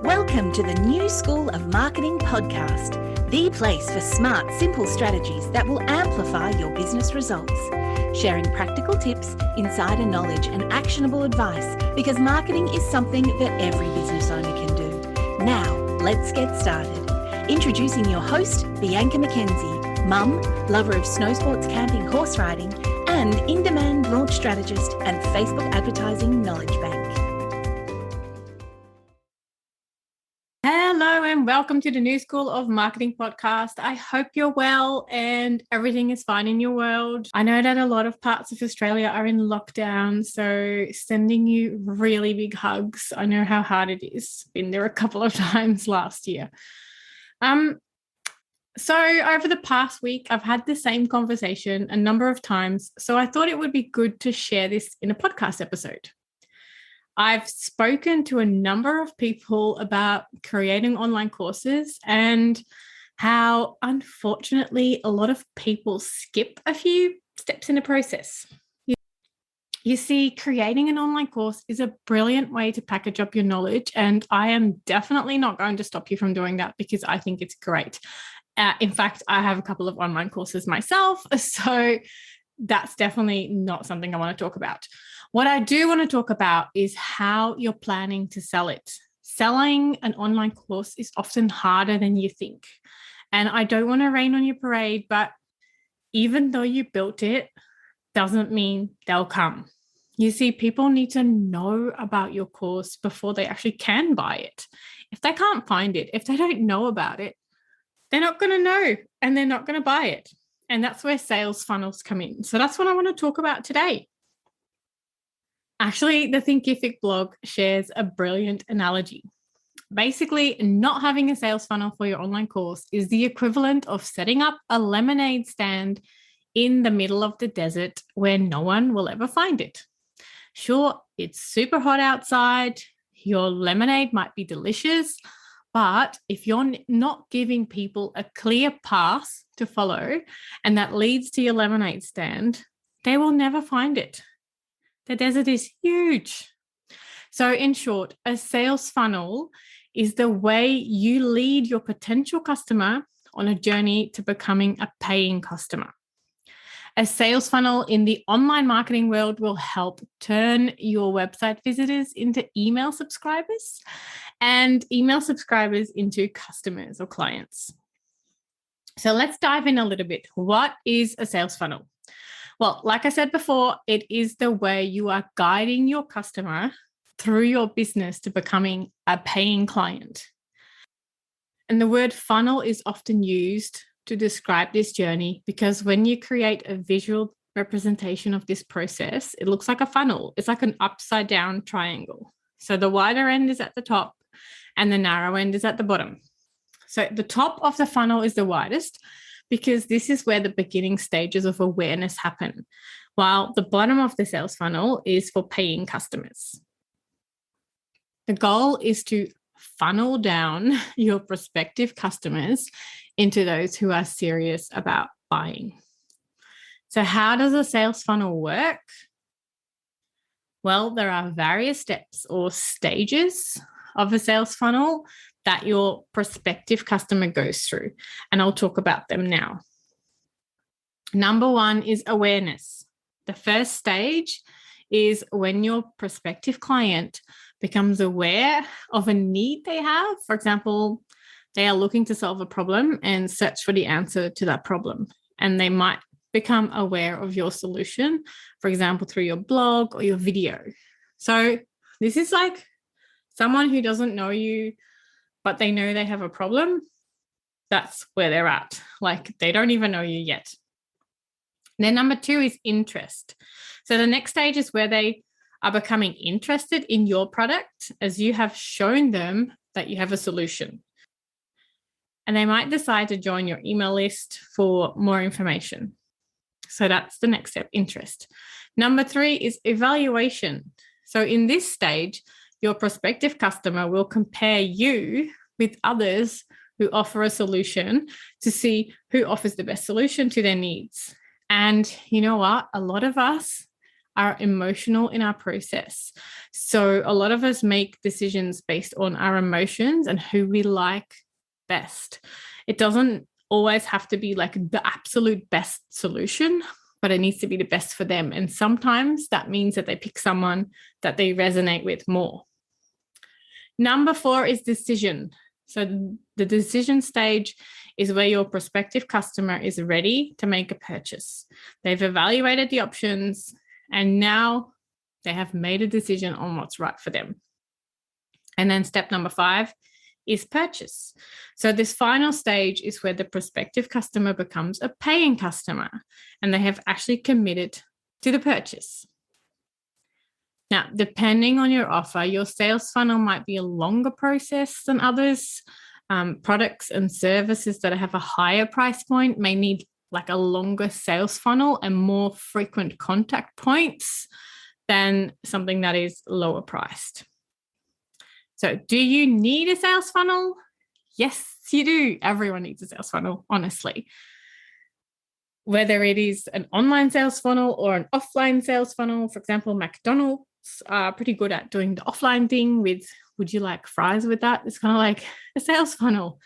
Welcome to the New School of Marketing podcast, the place for smart, simple strategies that will amplify your business results. Sharing practical tips, insider knowledge, and actionable advice because marketing is something that every business owner can do. Now, let's get started. Introducing your host, Bianca McKenzie, mum, lover of snow sports, camping, horse riding, and in-demand launch strategist and Facebook advertising knowledge bank. Hello and welcome to the New School of Marketing podcast. I hope you're well and everything is fine in your world. I know that a lot of parts of Australia are in lockdown, so sending you really big hugs. I know how hard it is. Been there a couple of times last year. So over the past week, I've had the same conversation a number of times, so I thought it would be good to share this in a podcast episode. I've spoken to a number of people about creating online courses and how, unfortunately, a lot of people skip a few steps in the process. You see, creating an online course is a brilliant way to package up your knowledge, and I am definitely not going to stop you from doing that because I think it's great. In fact, I have a couple of online courses myself, so that's definitely not something I want to talk about. What I do want to talk about is how you're planning to sell it. Selling an online course is often harder than you think. And I don't want to rain on your parade, but even though you built it, doesn't mean they'll come. You see, people need to know about your course before they actually can buy it. If they can't find it, if they don't know about it, they're not going to know and they're not going to buy it. And that's where sales funnels come in. So that's what I want to talk about today. Actually, the Thinkific blog shares a brilliant analogy. Basically, not having a sales funnel for your online course is the equivalent of setting up a lemonade stand in the middle of the desert where no one will ever find it. Sure, it's super hot outside. Your lemonade might be delicious, but if you're not giving people a clear path to follow and that leads to your lemonade stand, they will never find it. The desert is huge. So in short, a sales funnel is the way you lead your potential customer on a journey to becoming a paying customer. A sales funnel in the online marketing world will help turn your website visitors into email subscribers and email subscribers into customers or clients. So let's dive in a little bit. What is a sales funnel? Well, like I said before, it is the way you are guiding your customer through your business to becoming a paying client. And the word funnel is often used to describe this journey because when you create a visual representation of this process, it looks like a funnel. It's like an upside down triangle. So the wider end is at the top and the narrow end is at the bottom. So the top of the funnel is the widest because this is where the beginning stages of awareness happen, while the bottom of the sales funnel is for paying customers. The goal is to funnel down your prospective customers into those who are serious about buying. So how does a sales funnel work? Well, there are various steps or stages of a sales funnel that your prospective customer goes through, and I'll talk about them now. Number one is awareness. The first stage is when your prospective client becomes aware of a need they have. For example, they are looking to solve a problem and search for the answer to that problem, and they might become aware of your solution, for example, through your blog or your video. So this is like someone who doesn't know you, but they know they have a problem. That's where they're at. Like they don't even know you yet. Then number two is interest. So the next stage is where they are becoming interested in your product as you have shown them that you have a solution. And they might decide to join your email list for more information. So that's the next step, interest. Number three is evaluation. So in this stage, your prospective customer will compare you with others who offer a solution to see who offers the best solution to their needs. And you know what? A lot of us are emotional in our process. So a lot of us make decisions based on our emotions and who we like best. It doesn't always have to be like the absolute best solution, but it needs to be the best for them. And sometimes that means that they pick someone that they resonate with more. Number 4 is decision. So the decision stage is where your prospective customer is ready to make a purchase. They've evaluated the options and now they have made a decision on what's right for them. And then step number 5 is purchase. So this final stage is where the prospective customer becomes a paying customer and they have actually committed to the purchase. Now, depending on your offer, your sales funnel might be a longer process than others. Products and services that have a higher price point may need like a longer sales funnel and more frequent contact points than something that is lower priced. So do you need a sales funnel? Yes, you do. Everyone needs a sales funnel, honestly. Whether it is an online sales funnel or an offline sales funnel, for example, McDonald's are pretty good at doing the offline thing with, would you like fries with that? It's kind of like a sales funnel.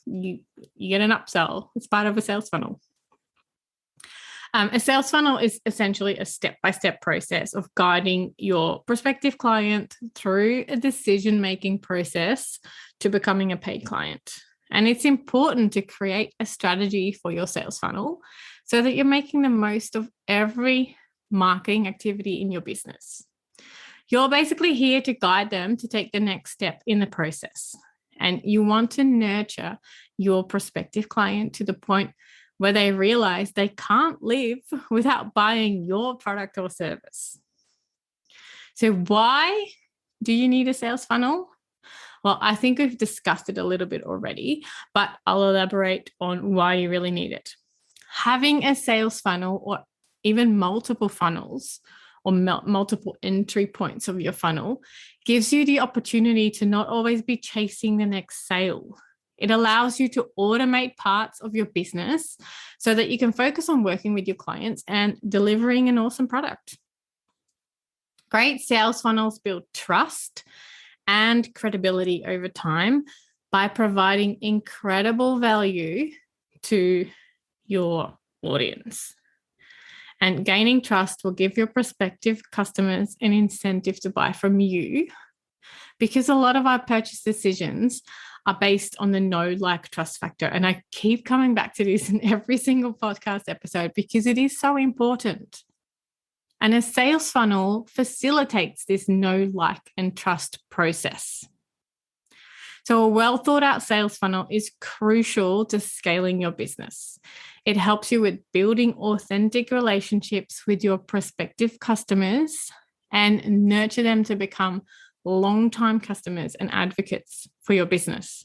You get an upsell. It's part of a sales funnel. A sales funnel is essentially a step-by-step process of guiding your prospective client through a decision-making process to becoming a paid client. And it's important to create a strategy for your sales funnel so that you're making the most of every marketing activity in your business. You're basically here to guide them to take the next step in the process. And you want to nurture your prospective client to the point where they realize they can't live without buying your product or service. So why do you need a sales funnel? Well, I think we've discussed it a little bit already, but I'll elaborate on why you really need it. Having a sales funnel or even multiple funnels or multiple entry points of your funnel gives you the opportunity to not always be chasing the next sale. It allows you to automate parts of your business so that you can focus on working with your clients and delivering an awesome product. Great sales funnels build trust and credibility over time by providing incredible value to your audience. And gaining trust will give your prospective customers an incentive to buy from you, because a lot of our purchase decisions are based on the know, like, trust factor. And I keep coming back to this in every single podcast episode because it is so important. And a sales funnel facilitates this know, like, and trust process. So a well thought out sales funnel is crucial to scaling your business. It helps you with building authentic relationships with your prospective customers and nurture them to become long-time customers and advocates for your business.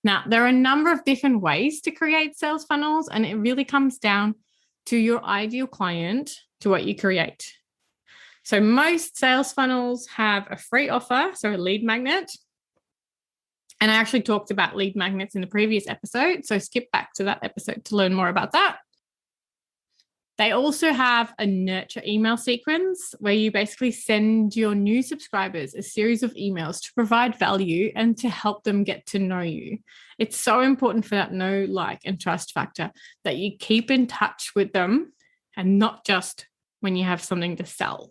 Now, there are a number of different ways to create sales funnels, and it really comes down to your ideal client, to what you create. So most sales funnels have a free offer, so a lead magnet. And I actually talked about lead magnets in the previous episode, so skip back to that episode to learn more about that. They also have a nurture email sequence where you basically send your new subscribers a series of emails to provide value and to help them get to know you. It's so important for that know, like, and trust factor that you keep in touch with them and not just when you have something to sell.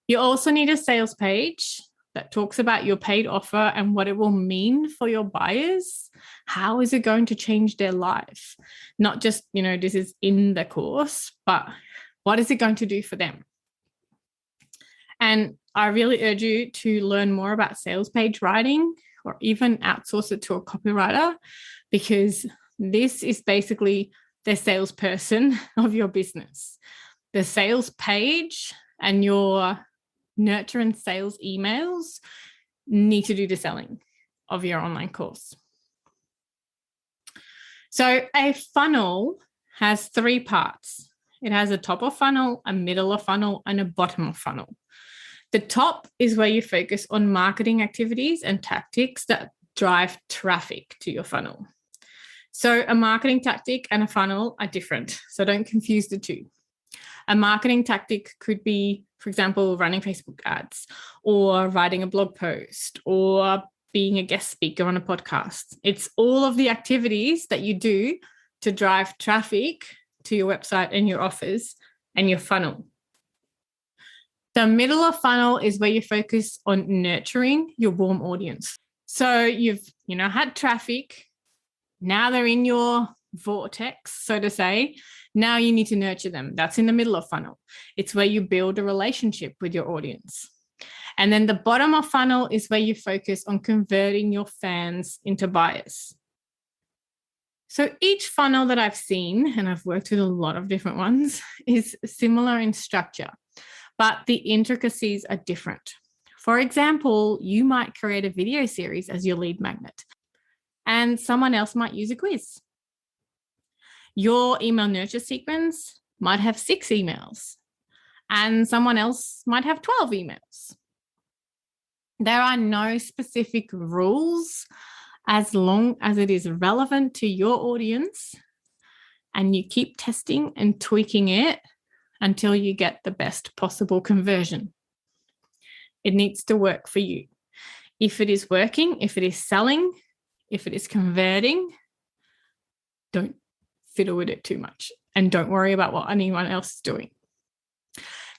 You also need a sales page that talks about your paid offer and what it will mean for your buyers. How is it going to change their life? Not just, this is in the course, but what is it going to do for them? And I really urge you to learn more about sales page writing or even outsource it to a copywriter, because this is basically the salesperson of your business. The sales page and your nurture and sales emails need to do the selling of your online course. So a funnel has 3 parts. It has a top of funnel, a middle of funnel, and a bottom of funnel. The top is where you focus on marketing activities and tactics that drive traffic to your funnel. So a marketing tactic and a funnel are different. So don't confuse the two. A marketing tactic could be, for example, running Facebook ads or writing a blog post or being a guest speaker on a podcast. It's all of the activities that you do to drive traffic to your website and your offers and your funnel. The middle of funnel is where you focus on nurturing your warm audience. So you've, had traffic. Now they're in your vortex, so to say. Now you need to nurture them. That's in the middle of funnel. It's where you build a relationship with your audience. And then the bottom of funnel is where you focus on converting your fans into buyers. So each funnel that I've seen, and I've worked with a lot of different ones, is similar in structure, but the intricacies are different. For example, you might create a video series as your lead magnet, and someone else might use a quiz. Your email nurture sequence might have 6 emails, and someone else might have 12 emails. There are no specific rules as long as it is relevant to your audience and you keep testing and tweaking it until you get the best possible conversion. It needs to work for you. If it is working, if it is selling, if it is converting, don't fiddle with it too much and don't worry about what anyone else is doing.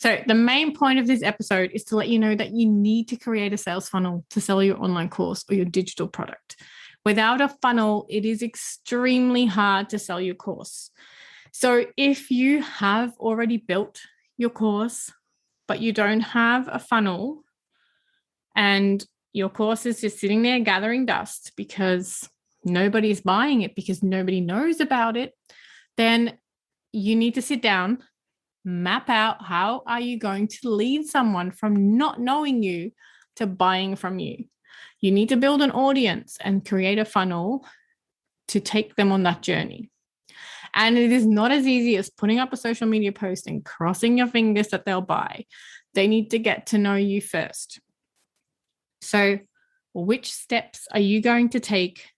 So the main point of this episode is to let you know that you need to create a sales funnel to sell your online course or your digital product. Without a funnel, it is extremely hard to sell your course. So if you have already built your course, but you don't have a funnel and your course is just sitting there gathering dust because nobody's buying it, because nobody knows about it, then you need to sit down, map out how are you going to lead someone from not knowing you to buying from you. You need to build an audience and create a funnel to take them on that journey. And it is not as easy as putting up a social media post and crossing your fingers that they'll buy. They need to get to know you first. So, which steps are you going to take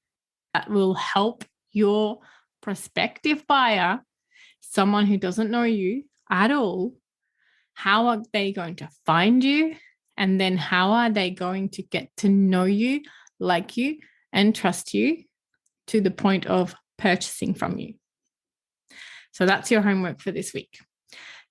that will help your prospective buyer, someone who doesn't know you at all? How are they going to find you? And then how are they going to get to know you, like you, and trust you to the point of purchasing from you? So that's your homework for this week.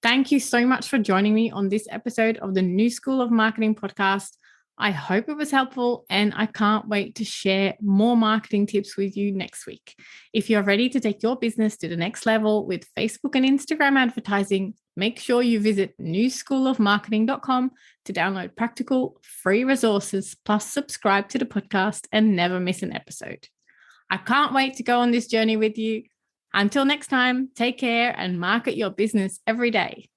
Thank you so much for joining me on this episode of the New School of Marketing podcast. I hope it was helpful and I can't wait to share more marketing tips with you next week. If you're ready to take your business to the next level with Facebook and Instagram advertising, make sure you visit newschoolofmarketing.com to download practical free resources, plus subscribe to the podcast and never miss an episode. I can't wait to go on this journey with you. Until next time, take care and market your business every day.